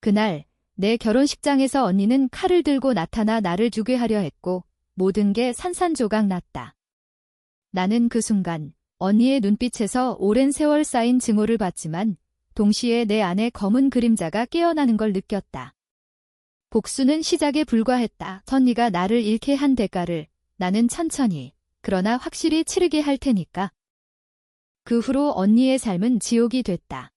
그날 내 결혼식장에서 언니는 칼을 들고 나타나 나를 죽게 하려 했고 모든 게 산산조각 났다. 나는 그 순간 언니의 눈빛에서 오랜 세월 쌓인 증오를 봤지만 동시에 내 안에 검은 그림자가 깨어나는 걸 느꼈다. 복수는 시작에 불과했다. 언니가 나를 잃게 한 대가를 나는 천천히 그러나 확실히 치르게 할 테니까. 그 후로 언니의 삶은 지옥이 됐다.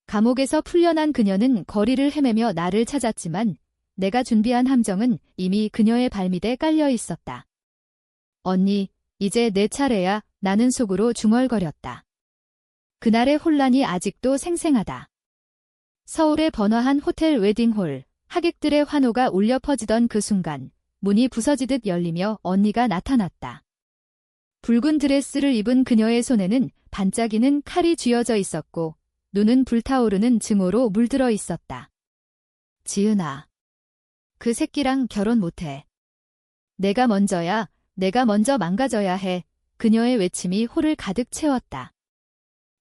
감옥에서 풀려난 그녀는 거리를 헤매며 나를 찾았지만 내가 준비한 함정은 이미 그녀의 발밑에 깔려 있었다. 언니, 이제 내 차례야. 나는 속으로 중얼거렸다. 그날의 혼란이 아직도 생생하다. 서울의 번화한 호텔 웨딩홀, 하객들의 환호가 울려 퍼지던 그 순간 문이 부서지듯 열리며 언니가 나타났다. 붉은 드레스를 입은 그녀의 손에는 반짝이는 칼이 쥐어져 있었고 눈은 불타오르는 증오로 물들어 있었다. 지은아, 그 새끼랑 결혼 못해. 내가 먼저야. 내가 먼저 망가져야 해. 그녀의 외침이 홀을 가득 채웠다.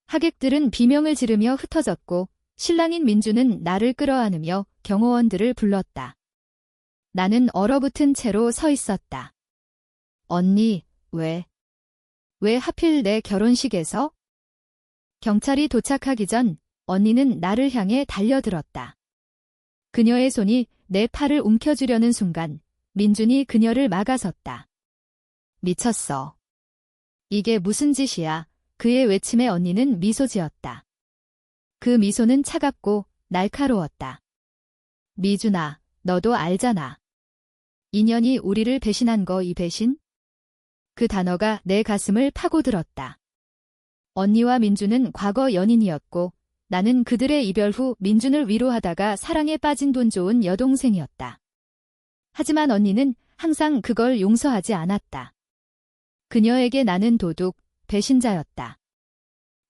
하객들은 비명을 지르며 흩어졌고 신랑인 민주는 나를 끌어안으며 경호원들을 불렀다. 나는 얼어붙은 채로 서 있었다. 언니, 왜 하필 내 결혼식에서? 경찰이 도착하기 전 언니는 나를 향해 달려들었다. 그녀의 손이 내 팔을 움켜쥐려는 순간 민준이 그녀를 막아섰다. 미쳤어. 이게 무슨 짓이야. 그의 외침에 언니는 미소 지었다. 그 미소는 차갑고 날카로웠다. 미준아, 너도 알잖아. 인연이 우리를 배신한 거 이 배신? 그 단어가 내 가슴을 파고들었다. 언니와 민준은 과거 연인이었고 나는 그들의 이별 후 민준을 위로하다가 사랑에 빠진 돈 좋은 여동생이었다. 하지만 언니는 항상 그걸 용서하지 않았다. 그녀에게 나는 도둑, 배신자였다.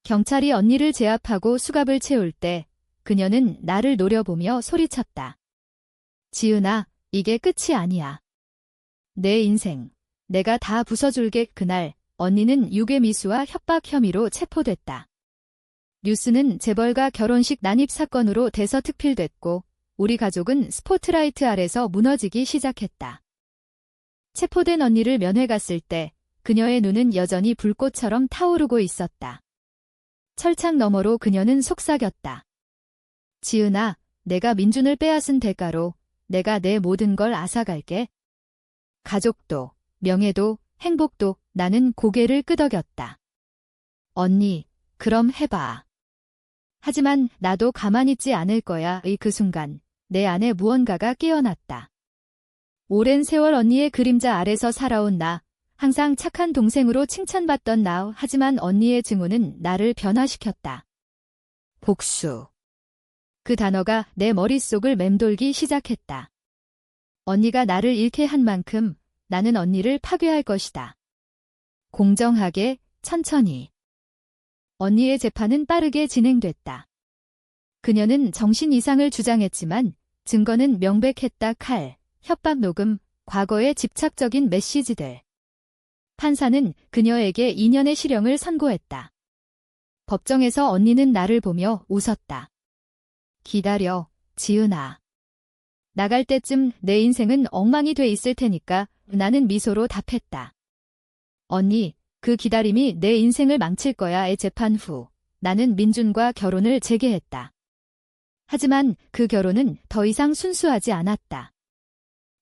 경찰이 언니를 제압하고 수갑을 채울 때 그녀는 나를 노려보며 소리쳤다. 지은아, 이게 끝이 아니야. 내 인생, 내가 다 부숴줄게. 그날 언니는 유괴미수와 협박 혐의로 체포됐다. 뉴스는 재벌가 결혼식 난입 사건으로 대서특필됐고 우리 가족은 스포트라이트 아래서 무너지기 시작했다. 체포된 언니를 면회 갔을 때 그녀의 눈은 여전히 불꽃처럼 타오르고 있었다. 철창 너머로 그녀는 속삭였다. 지은아, 내가 민준을 빼앗은 대가로 내가 내 모든 걸 앗아갈게. 가족도, 명예도, 행복도. 나는 고개를 끄덕였다. 언니, 그럼 해봐. 하지만 나도 가만히 있지 않을 거야. 그 순간 내 안에 무언가가 깨어났다. 오랜 세월 언니의 그림자 아래서 살아온 나. 항상 착한 동생으로 칭찬받던 나. 하지만 언니의 증오는 나를 변화시켰다. 복수. 그 단어가 내 머릿속을 맴돌기 시작했다. 언니가 나를 잃게 한 만큼 나는 언니를 파괴할 것이다. 공정하게, 천천히. 언니의 재판은 빠르게 진행됐다. 그녀는 정신 이상을 주장했지만 증거는 명백했다. 칼, 협박 녹음, 과거의 집착적인 메시지들. 판사는 그녀에게 2년의 실형을 선고했다. 법정에서 언니는 나를 보며 웃었다. 기다려, 지은아. 나갈 때쯤 내 인생은 엉망이 돼 있을 테니까. 나는 미소로 답했다. 언니, 그 기다림이 내 인생을 망칠 거야의 재판 후 나는 민준과 결혼을 재개했다. 하지만 그 결혼은 더 이상 순수하지 않았다.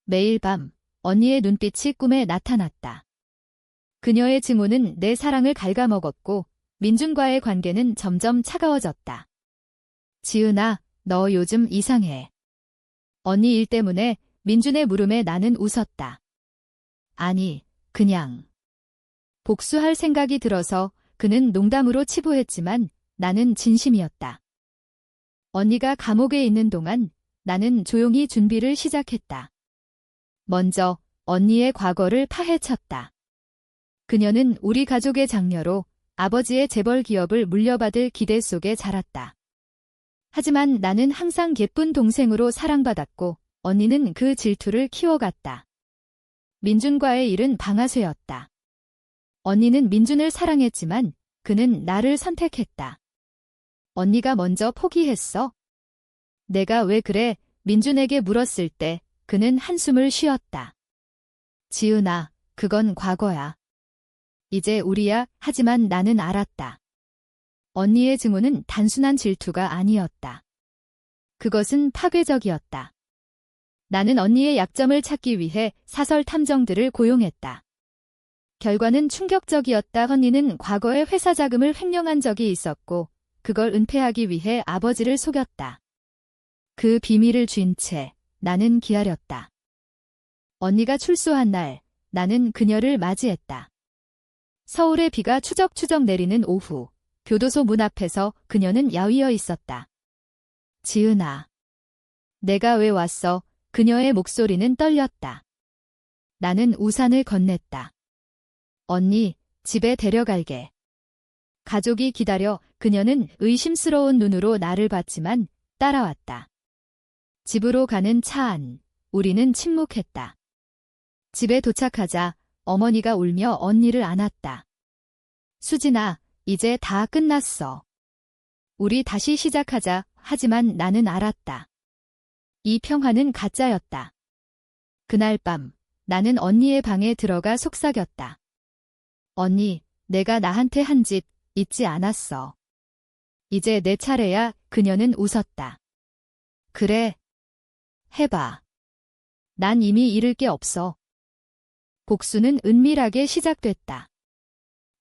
매일 밤 언니의 눈빛이 꿈에 나타났다. 그녀의 증오는 내 사랑을 갉아먹었고 민준과의 관계는 점점 차가워졌다. 지은아, 너 요즘 이상해. 언니 일 때문에 민준의 물음에 나는 웃었다. 아니, 그냥. 복수할 생각이 들어서. 그는 농담으로 치부했지만 나는 진심이었다. 언니가 감옥에 있는 동안 나는 조용히 준비를 시작했다. 먼저 언니의 과거를 파헤쳤다. 그녀는 우리 가족의 장녀로 아버지의 재벌 기업을 물려받을 기대 속에 자랐다. 하지만 나는 항상 예쁜 동생으로 사랑받았고 언니는 그 질투를 키워갔다. 민준과의 일은 방아쇠였다. 언니는 민준을 사랑했지만 그는 나를 선택했다. 언니가 먼저 포기했어. 내가 왜 그래? 민준에게 물었을 때 그는 한숨을 쉬었다. 지은아, 그건 과거야. 이제 우리야. 하지만 나는 알았다. 언니의 증오는 단순한 질투가 아니었다. 그것은 파괴적이었다. 나는 언니의 약점을 찾기 위해 사설 탐정들을 고용했다. 결과는 충격적이었다. 언니는 과거에 회사 자금을 횡령한 적이 있었고 그걸 은폐하기 위해 아버지를 속였다. 그 비밀을 쥔 채 나는 기다렸다. 언니가 출소한 날 나는 그녀를 맞이했다. 서울의 비가 추적추적 내리는 오후 교도소 문 앞에서 그녀는 야위어 있었다. 지은아. 내가 왜 왔어? 그녀의 목소리는 떨렸다. 나는 우산을 건넸다. 언니, 집에 데려갈게. 가족이 기다려. 그녀는 의심스러운 눈으로 나를 봤지만 따라왔다. 집으로 가는 차 안, 우리는 침묵했다. 집에 도착하자 어머니가 울며 언니를 안았다. 수진아, 이제 다 끝났어. 우리 다시 시작하자. 하지만 나는 알았다. 이 평화는 가짜였다. 그날 밤 나는 언니의 방에 들어가 속삭였다. 언니, 내가 나한테 한 짓 잊지 않았어. 이제 내 차례야. 그녀는 웃었다. 그래. 해봐. 난 이미 잃을 게 없어. 복수는 은밀하게 시작됐다.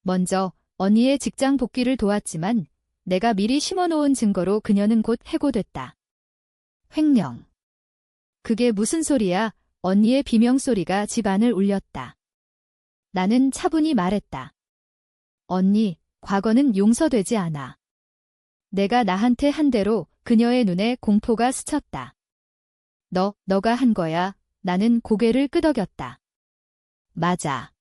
먼저 언니의 직장 복귀를 도왔지만 내가 미리 심어놓은 증거로 그녀는 곧 해고됐다. 횡령. 그게 무슨 소리야? 언니의 비명소리가 집안을 울렸다. 나는 차분히 말했다. 언니, 과거는 용서되지 않아. 내가 나한테 한 대로 그녀의 눈에 공포가 스쳤다. 너가 한 거야. 나는 고개를 끄덕였다. 맞아.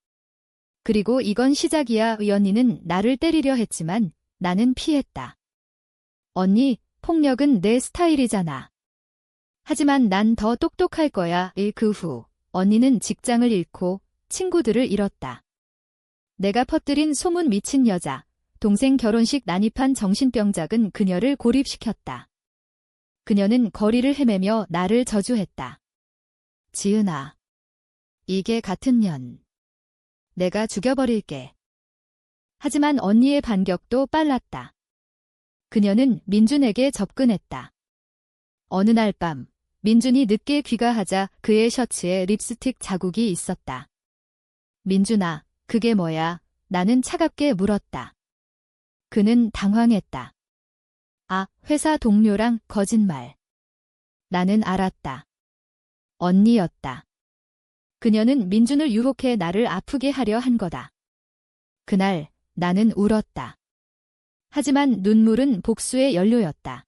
그리고 이건 시작이야. 언니는 나를 때리려 했지만 나는 피했다. 언니, 폭력은 내 스타일이잖아. 하지만 난 더 똑똑할 거야. 그 후 언니는 직장을 잃고 친구들을 잃었다. 내가 퍼뜨린 소문 미친 여자, 동생 결혼식 난입한 정신병작은 그녀를 고립시켰다. 그녀는 거리를 헤매며 나를 저주했다. 지은아. 이게 같은 년. 내가 죽여버릴게. 하지만 언니의 반격도 빨랐다. 그녀는 민준에게 접근했다. 어느 날 밤, 민준이 늦게 귀가하자 그의 셔츠에 립스틱 자국이 있었다. 민준아, 그게 뭐야? 나는 차갑게 물었다. 그는 당황했다. 아, 회사 동료랑 거짓말. 나는 알았다. 언니였다. 그녀는 민준을 유혹해 나를 아프게 하려 한 거다. 그날 나는 울었다. 하지만 눈물은 복수의 연료였다.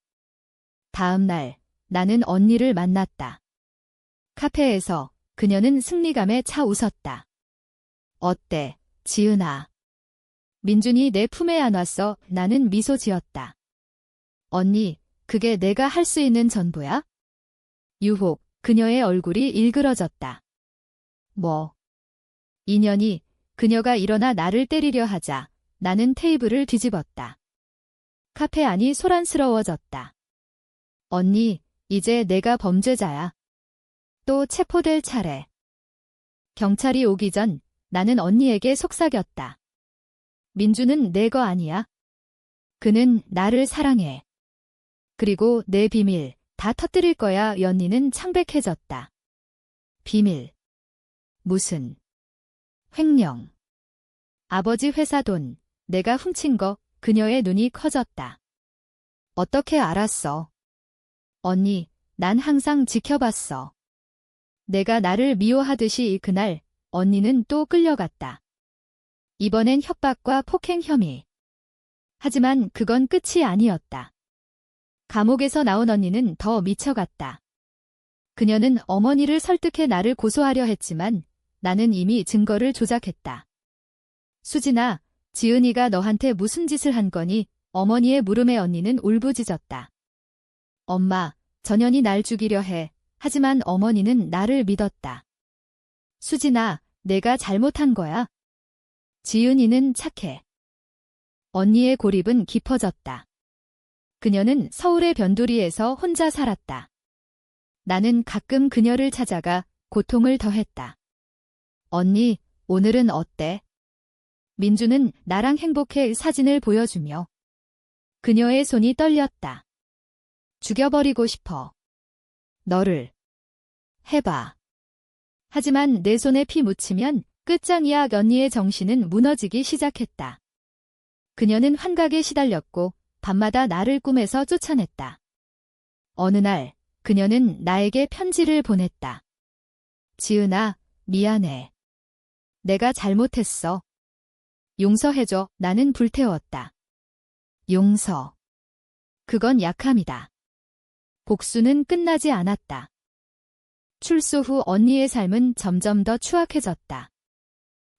다음 날 나는 언니를 만났다. 카페에서 그녀는 승리감에 차 웃었다. 어때, 지은아? 민준이 내 품에 안왔어. 나는 미소 지었다. 언니, 그게 내가 할 수 있는 전부야? 유혹, 그녀의 얼굴이 일그러졌다. 뭐? 인연이, 그녀가 일어나 나를 때리려 하자 나는 테이블을 뒤집었다. 카페 안이 소란스러워졌다. 언니, 이제 내가 범죄자야. 또 체포될 차례. 경찰이 오기 전 나는 언니에게 속삭였다. 민주는 내 거 아니야. 그는 나를 사랑해. 그리고 내 비밀 다 터뜨릴 거야. 언니는 창백해졌다. 비밀. 무슨. 횡령. 아버지 회사 돈, 내가 훔친 거. 그녀의 눈이 커졌다. 어떻게 알았어? 언니, 난 항상 지켜봤어. 내가 나를 미워하듯이 그날 언니는 또 끌려갔다. 이번엔 협박과 폭행 혐의. 하지만 그건 끝이 아니었다. 감옥에서 나온 언니는 더 미쳐갔다. 그녀는 어머니를 설득해 나를 고소하려 했지만 나는 이미 증거를 조작했다. 수진아, 지은이가 너한테 무슨 짓을 한 거니? 어머니의 물음에 언니는 울부짖었다. 엄마, 전현이 날 죽이려 해. 하지만 어머니는 나를 믿었다. 수진아, 내가 잘못한 거야. 지은이는 착해. 언니의 고립은 깊어졌다. 그녀는 서울의 변두리에서 혼자 살았다. 나는 가끔 그녀를 찾아가 고통을 더했다. 언니, 오늘은 어때? 민주는 나랑 행복해 사진을 보여주며 그녀의 손이 떨렸다. 죽여버리고 싶어. 너를. 해봐. 하지만 내 손에 피 묻히면 끝장이야. 언니의 정신은 무너지기 시작했다. 그녀는 환각에 시달렸고 밤마다 나를 꿈에서 쫓아냈다. 어느 날 그녀는 나에게 편지를 보냈다. 지은아, 미안해. 내가 잘못했어. 용서해줘. 나는 불태웠다. 용서. 그건 약함이다. 복수는 끝나지 않았다. 출소 후 언니의 삶은 점점 더 추악해졌다.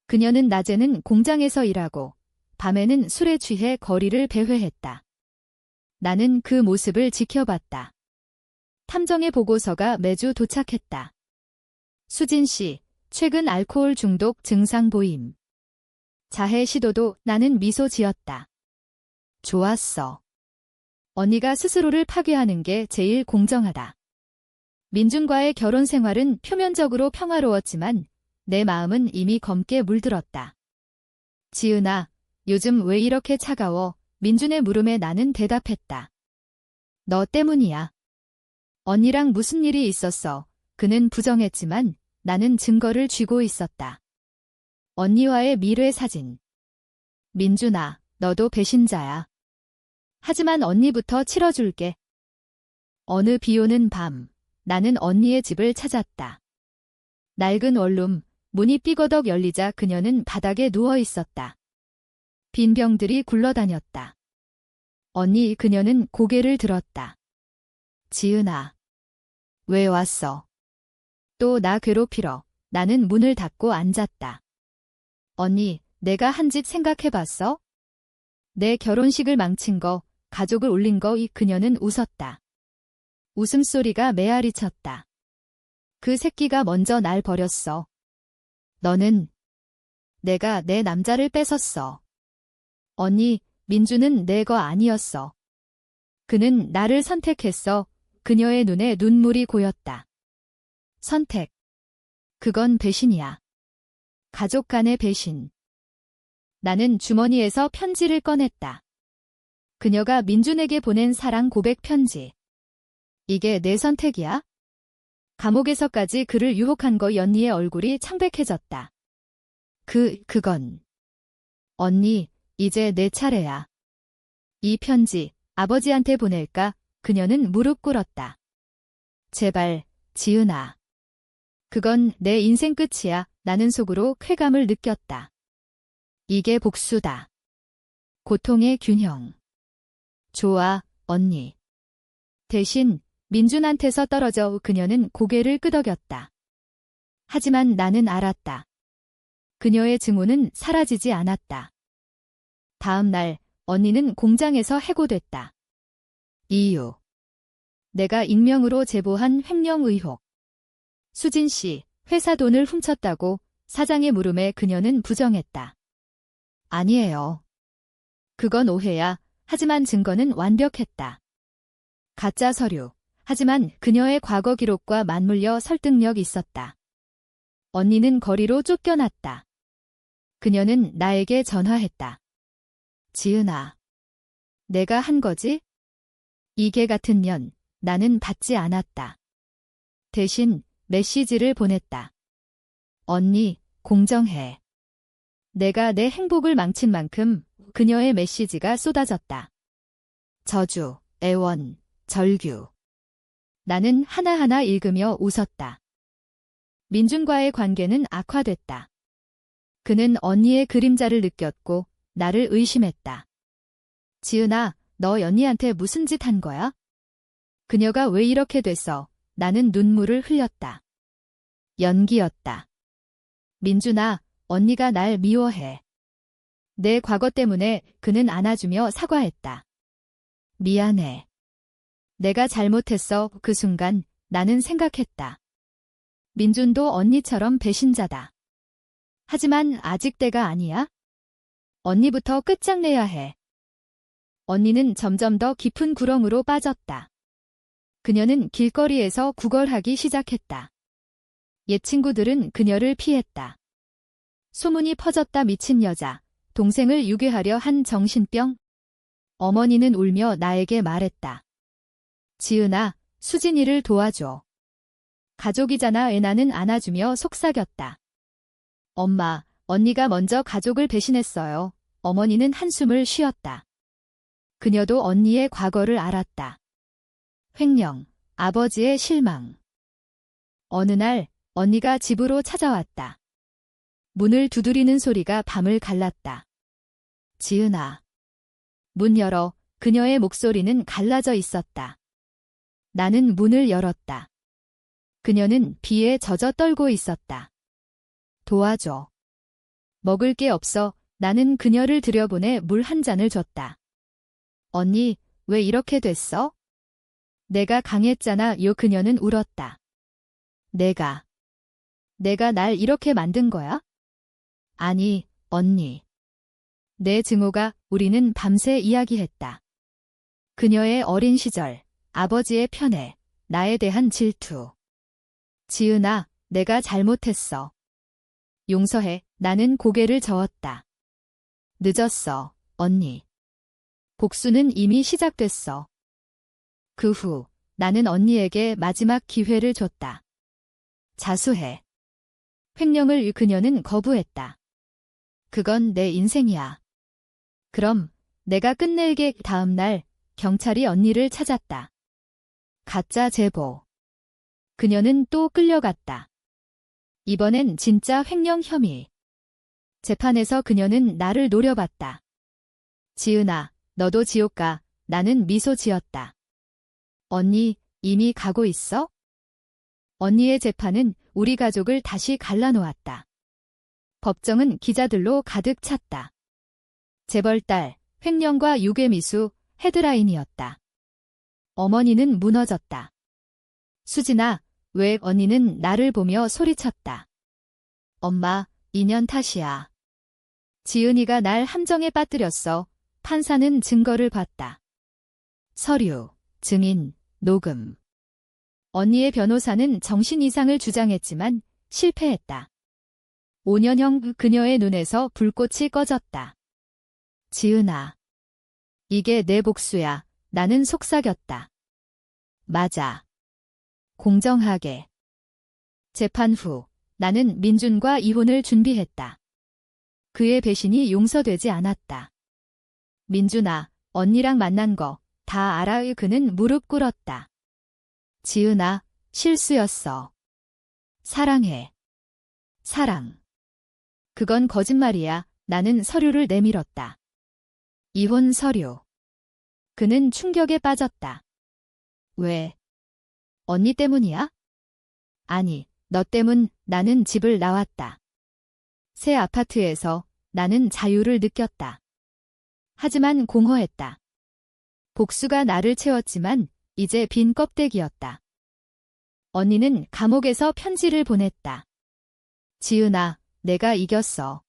그녀는 낮에는 공장에서 일하고 밤에는 술에 취해 거리를 배회했다. 나는 그 모습을 지켜봤다. 탐정의 보고서가 매주 도착했다. 수진 씨, 최근 알코올 중독 증상 보임. 자해 시도도. 나는 미소 지었다. 좋았어. 언니가 스스로를 파괴하는 게 제일 공정하다. 민준과의 결혼 생활은 표면적으로 평화로웠지만 내 마음은 이미 검게 물들었다. 지은아, 요즘 왜 이렇게 차가워? 민준의 물음에 나는 대답했다. 너 때문이야. 언니랑 무슨 일이 있었어? 그는 부정했지만 나는 증거를 쥐고 있었다. 언니와의 미래 사진. 민준아, 너도 배신자야. 하지만 언니부터 치러줄게. 어느 비오는 밤, 나는 언니의 집을 찾았다. 낡은 원룸, 문이 삐거덕 열리자 그녀는 바닥에 누워 있었다. 빈 병들이 굴러다녔다. 언니, 그녀는 고개를 들었다. 지은아. 왜 왔어? 또 나 괴롭히러. 나는 문을 닫고 앉았다. 언니, 내가 한 짓 생각해봤어? 내 결혼식을 망친 거, 가족을 울린 거. 그녀는 웃었다. 웃음소리가 메아리 쳤다. 그 새끼가 먼저 날 버렸어. 너는. 내가 내 남자를 뺏었어. 언니, 민주는 내 거 아니었어. 그는 나를 선택했어. 그녀의 눈에 눈물이 고였다. 선택. 그건 배신이야. 가족 간의 배신. 나는 주머니에서 편지를 꺼냈다. 그녀가 민준에게 보낸 사랑 고백 편지. 이게 내 선택이야? 감옥에서까지 그를 유혹한 거. 언니의 얼굴이 창백해졌다. 그건. 언니, 이제 내 차례야. 이 편지, 아버지한테 보낼까? 그녀는 무릎 꿇었다. 제발, 지은아. 그건 내 인생 끝이야. 나는 속으로 쾌감을 느꼈다. 이게 복수다. 고통의 균형. 좋아, 언니. 대신 민준한테서 떨어져. 그녀는 고개를 끄덕였다. 하지만 나는 알았다. 그녀의 증오는 사라지지 않았다. 다음 날 언니는 공장에서 해고됐다. 이유. 내가 익명으로 제보한 횡령 의혹. 수진 씨, 회사 돈을 훔쳤다고 사장의 물음에 그녀는 부정했다. 아니에요. 그건 오해야. 하지만 증거는 완벽했다. 가짜 서류. 하지만 그녀의 과거 기록과 맞물려 설득력 있었다. 언니는 거리로 쫓겨났다. 그녀는 나에게 전화했다. 지은아. 내가 한 거지? 이게 같으면 나는 받지 않았다. 대신 메시지를 보냈다. 언니, 공정해. 내가 내 행복을 망친 만큼 그녀의 메시지가 쏟아졌다. 저주, 애원, 절규. 나는 하나하나 읽으며 웃었다. 민준과의 관계는 악화됐다. 그는 언니의 그림자를 느꼈고 나를 의심했다. 지은아, 너 언니한테 무슨 짓 한 거야? 그녀가 왜 이렇게 됐어? 나는 눈물을 흘렸다. 연기였다. 민준아, 언니가 날 미워해. 내 과거 때문에. 그는 안아주며 사과했다. 미안해. 내가 잘못했어. 그 순간 나는 생각했다. 민준도 언니처럼 배신자다. 하지만 아직 때가 아니야. 언니부터 끝장내야 해. 언니는 점점 더 깊은 구렁으로 빠졌다. 그녀는 길거리에서 구걸하기 시작했다. 옛 친구들은 그녀를 피했다. 소문이 퍼졌다. 미친 여자, 동생을 유괴하려 한 정신병. 어머니는 울며 나에게 말했다. 지은아, 수진이를 도와줘. 가족이잖아. 애나는 안아주며 속삭였다. 엄마, 언니가 먼저 가족을 배신했어요. 어머니는 한숨을 쉬었다. 그녀도 언니의 과거를 알았다. 횡령, 아버지의 실망. 어느 날 언니가 집으로 찾아왔다. 문을 두드리는 소리가 밤을 갈랐다. 지은아. 문 열어. 그녀의 목소리는 갈라져 있었다. 나는 문을 열었다. 그녀는 비에 젖어 떨고 있었다. 도와줘. 먹을 게 없어. 나는 그녀를 들여보내 물 한 잔을 줬다. 언니, 왜 이렇게 됐어? 내가 강했잖아. 그녀는 울었다. 내가 날 이렇게 만든 거야? 아니, 언니. 내 증오가. 우리는 밤새 이야기했다. 그녀의 어린 시절, 아버지의 편애, 나에 대한 질투. 지은아, 내가 잘못했어. 용서해. 나는 고개를 저었다. 늦었어, 언니. 복수는 이미 시작됐어. 그 후, 나는 언니에게 마지막 기회를 줬다. 자수해. 횡령을 그녀는 거부했다. 그건 내 인생이야. 그럼 내가 끝낼게. 다음 날 경찰이 언니를 찾았다. 가짜 제보. 그녀는 또 끌려갔다. 이번엔 진짜 횡령 혐의. 재판에서 그녀는 나를 노려봤다. 지은아, 너도 지옥 가. 나는 미소 지었다. 언니, 이미 가고 있어? 언니의 재판은 우리 가족을 다시 갈라놓았다. 법정은 기자들로 가득 찼다. 재벌딸, 횡령과 유괴미수, 헤드라인이었다. 어머니는 무너졌다. 수진아, 왜? 언니는 나를 보며 소리쳤다. 엄마, 인연 탓이야. 지은이가 날 함정에 빠뜨렸어. 판사는 증거를 봤다. 서류, 증인, 녹음. 언니의 변호사는 정신 이상을 주장했지만 실패했다. 5년형. 그녀의 눈에서 불꽃이 꺼졌다. 지은아. 이게 내 복수야. 나는 속삭였다. 맞아. 공정하게. 재판 후 나는 민준과 이혼을 준비했다. 그의 배신이 용서되지 않았다. 민준아, 언니랑 만난 거 다 알아. 그는 무릎 꿇었다. 지은아, 실수였어. 사랑해. 사랑. 그건 거짓말이야. 나는 서류를 내밀었다. 이혼 서류. 그는 충격에 빠졌다. 왜? 언니 때문이야? 아니, 너 때문. 나는 집을 나왔다. 새 아파트에서 나는 자유를 느꼈다. 하지만 공허했다. 복수가 나를 채웠지만 이제 빈 껍데기였다. 언니는 감옥에서 편지를 보냈다. 지은아, 내가 이겼어.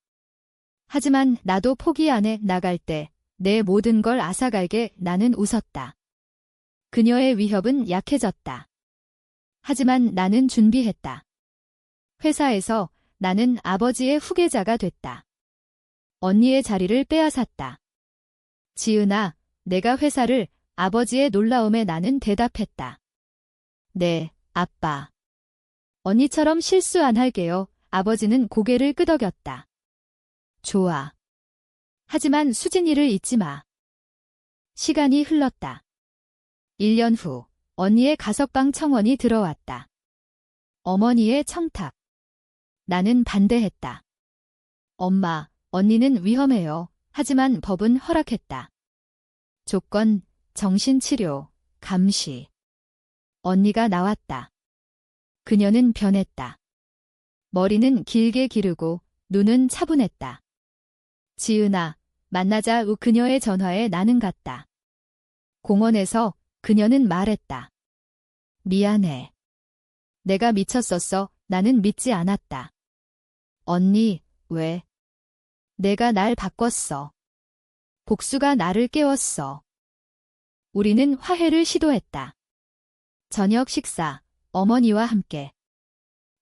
하지만 나도 포기 안 해. 나갈 때 내 모든 걸 앗아갈게. 나는 웃었다. 그녀의 위협은 약해졌다. 하지만 나는 준비했다. 회사에서 나는 아버지의 후계자가 됐다. 언니의 자리를 빼앗았다. 지은아, 내가 회사를. 아버지의 놀라움에 나는 대답했다. 네, 아빠. 언니처럼 실수 안 할게요. 아버지는 고개를 끄덕였다. 좋아. 하지만 수진이를 잊지 마. 시간이 흘렀다. 1년 후 언니의 가석방 청원이 들어왔다. 어머니의 청탁. 나는 반대했다. 엄마, 언니는 위험해요. 하지만 법은 허락했다. 조건, 정신치료, 감시. 언니가 나왔다. 그녀는 변했다. 머리는 길게 기르고 눈은 차분했다. 지은아, 만나자. 그녀의 전화에 나는 갔다. 공원에서 그녀는 말했다. 미안해. 내가 미쳤었어. 나는 믿지 않았다. 언니, 왜? 내가 날 바꿨어. 복수가 나를 깨웠어. 우리는 화해를 시도했다. 저녁 식사, 어머니와 함께.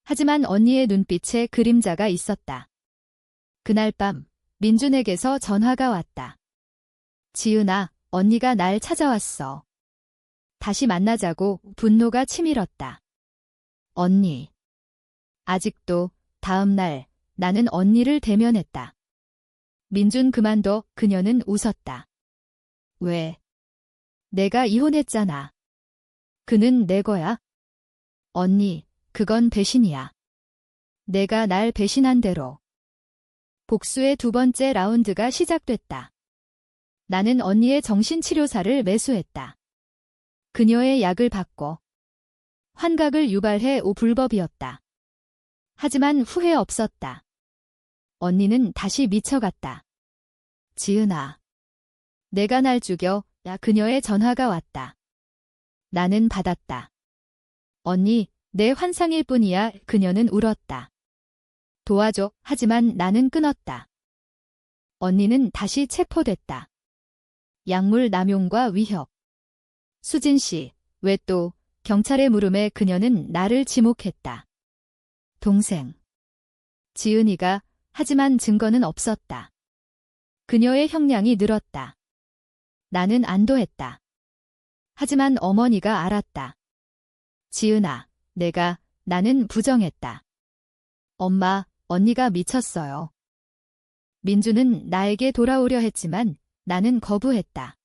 하지만 언니의 눈빛에 그림자가 있었다. 그날 밤, 민준에게서 전화가 왔다. 지은아, 언니가 날 찾아왔어. 다시 만나자고 분노가 치밀었다. 언니. 아직도 다음 날 나는 언니를 대면했다. 민준 그만둬. 그녀는 웃었다. 왜? 내가 이혼했잖아. 그는 내 거야. 언니, 그건 배신이야. 내가 날 배신한 대로. 복수의 두 번째 라운드가 시작됐다. 나는 언니의 정신치료사를 매수했다. 그녀의 약을 받고 환각을 유발해 불법이었다. 하지만 후회 없었다. 언니는 다시 미쳐갔다. 지은아. 내가 날 죽여. 야, 그녀의 전화가 왔다. 나는 받았다. 언니, 내 환상일 뿐이야. 그녀는 울었다. 도와줘. 하지만 나는 끊었다. 언니는 다시 체포됐다. 약물 남용과 위협. 수진 씨, 왜 또? 경찰의 물음에 그녀는 나를 지목했다. 동생. 지은이가, 하지만 증거는 없었다. 그녀의 형량이 늘었다. 나는 안도했다. 하지만 어머니가 알았다. 지은아, 나는 부정했다. 엄마, 언니가 미쳤어요. 민주는 나에게 돌아오려 했지만 나는 거부했다.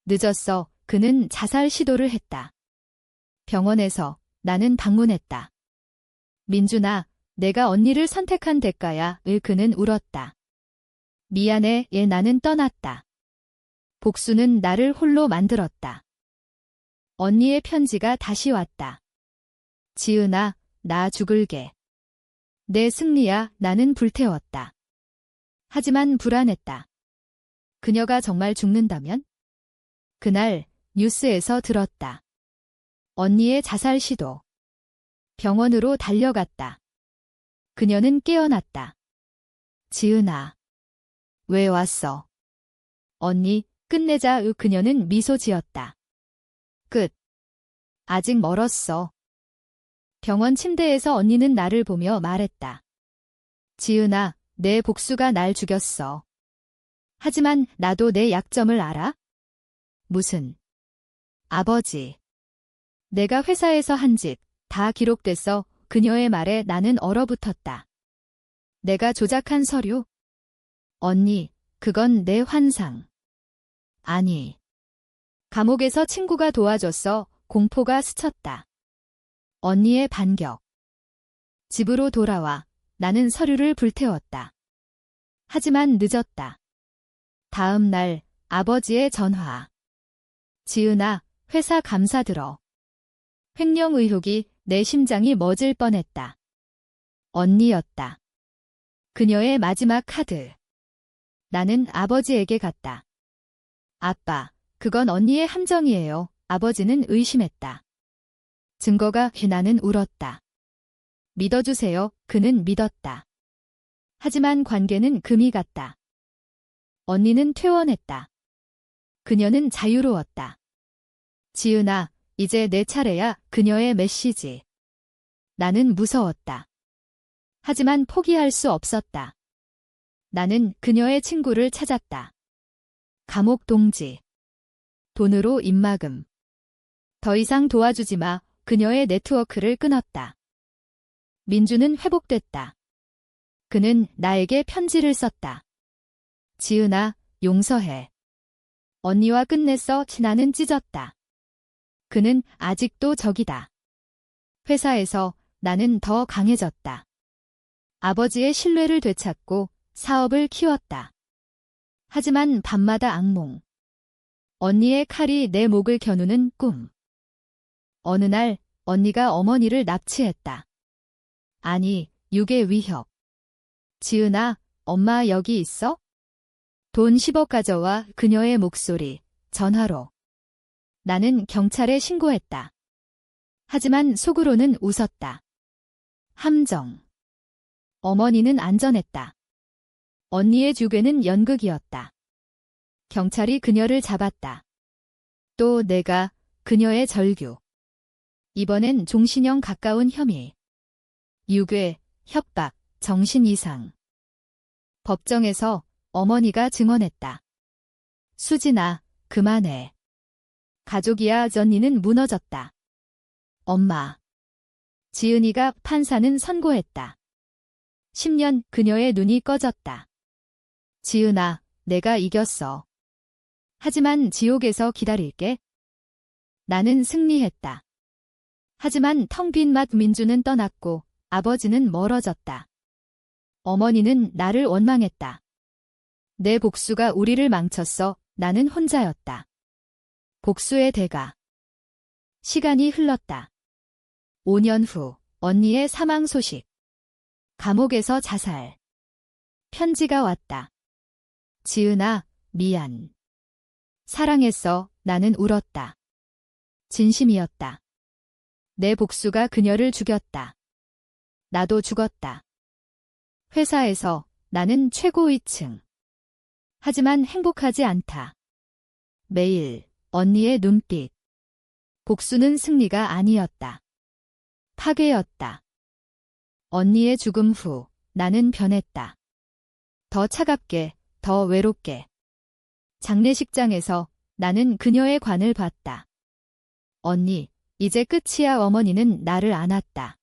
늦었어. 그는 자살 시도를 했다. 병원에서 나는 방문했다. 민준아, 내가 언니를 선택한 대가야. 그는 울었다. 미안해. 나는 떠났다. 복수는 나를 홀로 만들었다. 언니의 편지가 다시 왔다. 지은아, 나 죽을게. 내 승리야. 나는 불태웠다. 하지만 불안했다. 그녀가 정말 죽는다면? 그날 뉴스에서 들었다. 언니의 자살 시도. 병원으로 달려갔다. 그녀는 깨어났다. 지은아. 왜 왔어? 언니, 끝내자. 그녀는 미소 지었다. 끝. 아직 멀었어. 병원 침대에서 언니는 나를 보며 말했다. 지은아, 내 복수가 날 죽였어. 하지만 나도 내 약점을 알아? 무슨? 아버지. 내가 회사에서 한 짓, 다 기록됐어. 그녀의 말에 나는 얼어붙었다. 내가 조작한 서류? 언니, 그건 내 환상. 아니. 감옥에서 친구가 도와줬어. 공포가 스쳤다. 언니의 반격. 집으로 돌아와 나는 서류를 불태웠다. 하지만 늦었다. 다음 날 아버지의 전화. 지은아, 회사 감사 들어. 횡령 의혹이 내 심장이 멎을 뻔했다. 언니였다. 그녀의 마지막 카드. 나는 아버지에게 갔다. 아빠, 그건 언니의 함정이에요. 아버지는 의심했다. 증거가. 나는 울었다. 믿어주세요. 그는 믿었다. 하지만 관계는 금이 갔다. 언니는 퇴원했다. 그녀는 자유로웠다. 지은아, 이제 내 차례야. 그녀의 메시지. 나는 무서웠다. 하지만 포기할 수 없었다. 나는 그녀의 친구를 찾았다. 감옥 동지. 돈으로 입막음. 더 이상 도와주지 마. 그녀의 네트워크를 끊었다. 민주는 회복됐다. 그는 나에게 편지를 썼다. 지은아, 용서해. 언니와 끝냈어. 나는 찢었다. 그는 아직도 적이다. 회사에서 나는 더 강해졌다. 아버지의 신뢰를 되찾고 사업을 키웠다. 하지만 밤마다 악몽. 언니의 칼이 내 목을 겨누는 꿈. 어느 날 언니가 어머니를 납치했다. 아니, 유괴 위협. 지은아, 엄마 여기 있어? 돈 10억 가져와. 그녀의 목소리, 전화로. 나는 경찰에 신고했다. 하지만 속으로는 웃었다. 함정. 어머니는 안전했다. 언니의 주괴는 연극이었다. 경찰이 그녀를 잡았다. 또 내가 그녀의 절규. 이번엔 종신형 가까운 혐의. 유괴, 협박, 정신 이상. 법정에서 어머니가 증언했다. 수진아, 그만해. 가족이야. 언니는 무너졌다. 엄마. 지은이가 판사는 선고했다. 10년. 그녀의 눈이 꺼졌다. 지은아, 내가 이겼어. 하지만 지옥에서 기다릴게. 나는 승리했다. 하지만 텅 빈 맛. 민주는 떠났고 아버지는 멀어졌다. 어머니는 나를 원망했다. 내 복수가 우리를 망쳤어. 나는 혼자였다. 복수의 대가. 시간이 흘렀다. 5년 후 언니의 사망 소식. 감옥에서 자살. 편지가 왔다. 지은아, 미안. 사랑했어. 나는 울었다. 진심이었다. 내 복수가 그녀를 죽였다. 나도 죽었다. 회사에서 나는 최고위층. 하지만 행복하지 않다. 매일 언니의 눈빛. 복수는 승리가 아니었다. 파괴였다. 언니의 죽음 후 나는 변했다. 더 차갑게, 더 외롭게. 장례식장에서 나는 그녀의 관을 봤다. 언니, 이제 끝이야. 어머니는 나를 안았다.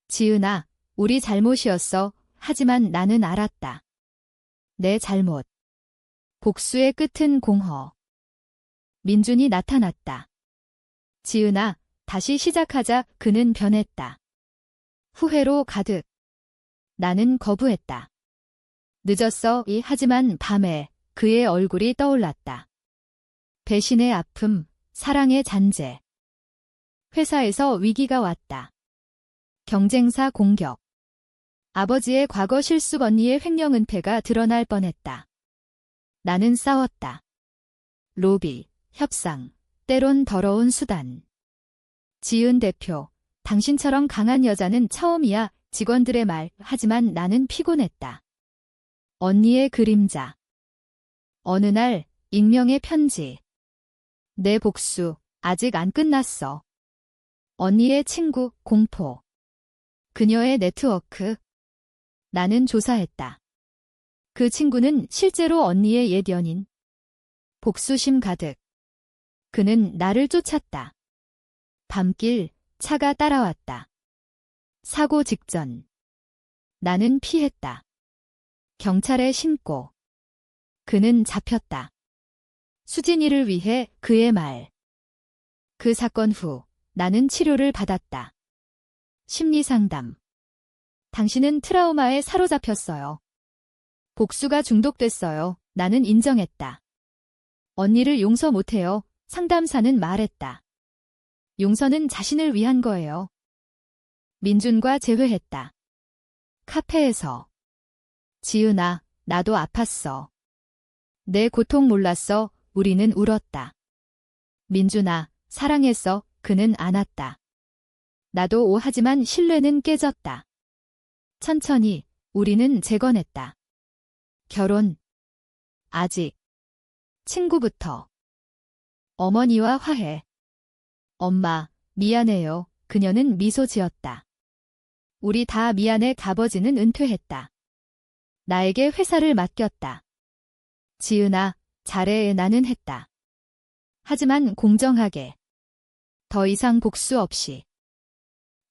지은아, 우리 잘못이었어. 하지만 나는 알았다. 내 잘못. 복수의 끝은 공허. 민준이 나타났다. 지은아, 다시 시작하자. 그는 변했다. 후회로 가득. 나는 거부했다. 늦었어. 하지만 밤에 그의 얼굴이 떠올랐다. 배신의 아픔, 사랑의 잔재. 회사에서 위기가 왔다. 경쟁사 공격. 아버지의 과거 실수, 언니의 횡령 은폐가 드러날 뻔했다. 나는 싸웠다. 로비, 협상, 때론 더러운 수단. 지은 대표, 당신처럼 강한 여자는 처음이야. 직원들의 말. 하지만 나는 피곤했다. 언니의 그림자. 어느 날 익명의 편지. 내 복수 아직 안 끝났어. 언니의 친구 공포. 그녀의 네트워크. 나는 조사했다. 그 친구는 실제로 언니의 옛 연인. 복수심 가득. 그는 나를 쫓았다. 밤길 차가 따라왔다. 사고 직전. 나는 피했다. 경찰에 신고. 그는 잡혔다. 수진이를 위해 그의 말. 그 사건 후 나는 치료를 받았다. 심리상담. 당신은 트라우마에 사로잡혔어요. 복수가 중독됐어요. 나는 인정했다. 언니를 용서 못해요. 상담사는 말했다. 용서는 자신을 위한 거예요. 민준과 재회했다. 카페에서. 지은아, 나도 아팠어. 내 고통 몰랐어. 우리는 울었다. 민준아, 사랑했어. 그는 안았다. 나도 하지만 신뢰는 깨졌다. 천천히 우리는 재건했다. 결혼. 아직. 친구부터. 어머니와 화해. 엄마, 미안해요. 그녀는 미소 지었다. 우리 다 미안해. 아버지는 은퇴했다. 나에게 회사를 맡겼다. 지은아, 잘해. 나는 했다. 하지만 공정하게. 더 이상 복수 없이.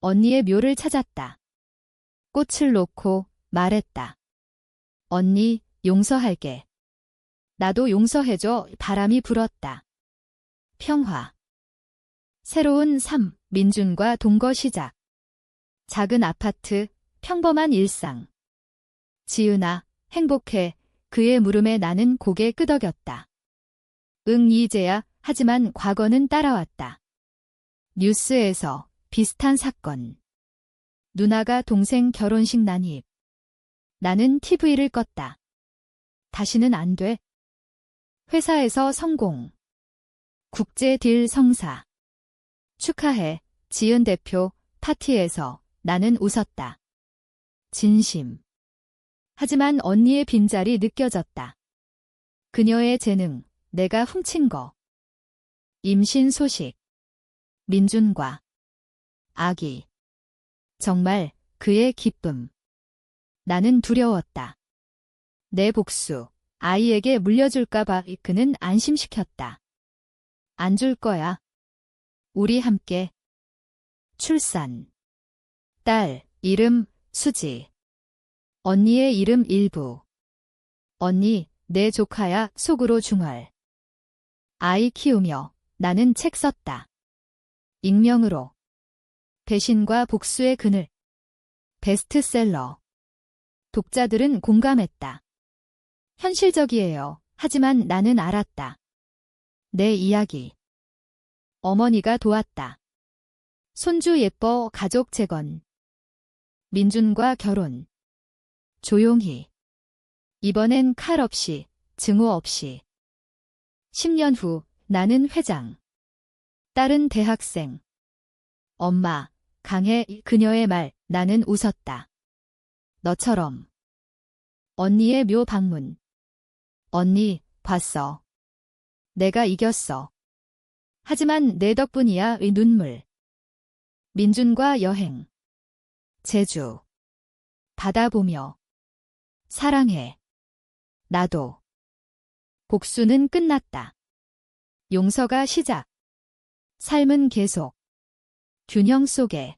언니의 묘를 찾았다. 꽃을 놓고 말했다. 언니, 용서할게. 나도 용서해줘. 바람이 불었다. 평화. 새로운 삶, 민준과 동거 시작. 작은 아파트, 평범한 일상. 지은아, 행복해. 그의 물음에 나는 고개 끄덕였다. 응, 이제야. 하지만 과거는 따라왔다. 뉴스에서 비슷한 사건. 누나가 동생 결혼식 난입. 나는 TV를 껐다. 다시는 안 돼. 회사에서 성공. 국제 딜 성사. 축하해. 지은 대표. 파티에서 나는 웃었다. 진심. 하지만 언니의 빈자리 느껴졌다. 그녀의 재능, 내가 훔친 거. 임신 소식. 민준과 아기. 정말 그의 기쁨. 나는 두려웠다. 내 복수, 아이에게 물려줄까봐 그는 안심시켰다. 안 줄 거야. 우리 함께. 출산. 딸, 이름, 수지. 언니의 이름 일부. 언니, 내 조카야 속으로 중얼. 아이 키우며 나는 책 썼다. 익명으로. 배신과 복수의 그늘. 베스트셀러. 독자들은 공감했다. 현실적이에요. 하지만 나는 알았다. 내 이야기. 어머니가 도왔다. 손주 예뻐 가족 재건. 민준과 결혼. 조용히. 이번엔 칼 없이, 증오 없이. 10년 후 나는 회장. 딸은 대학생. 엄마, 강해 그녀의 말, 나는 웃었다. 너처럼. 언니의 묘 방문. 언니, 봤어. 내가 이겼어. 하지만 내 덕분이야. 의 눈물. 민준과 여행. 제주. 바다 보며. 사랑해. 나도. 복수는 끝났다. 용서가 시작. 삶은 계속. 균형 속에.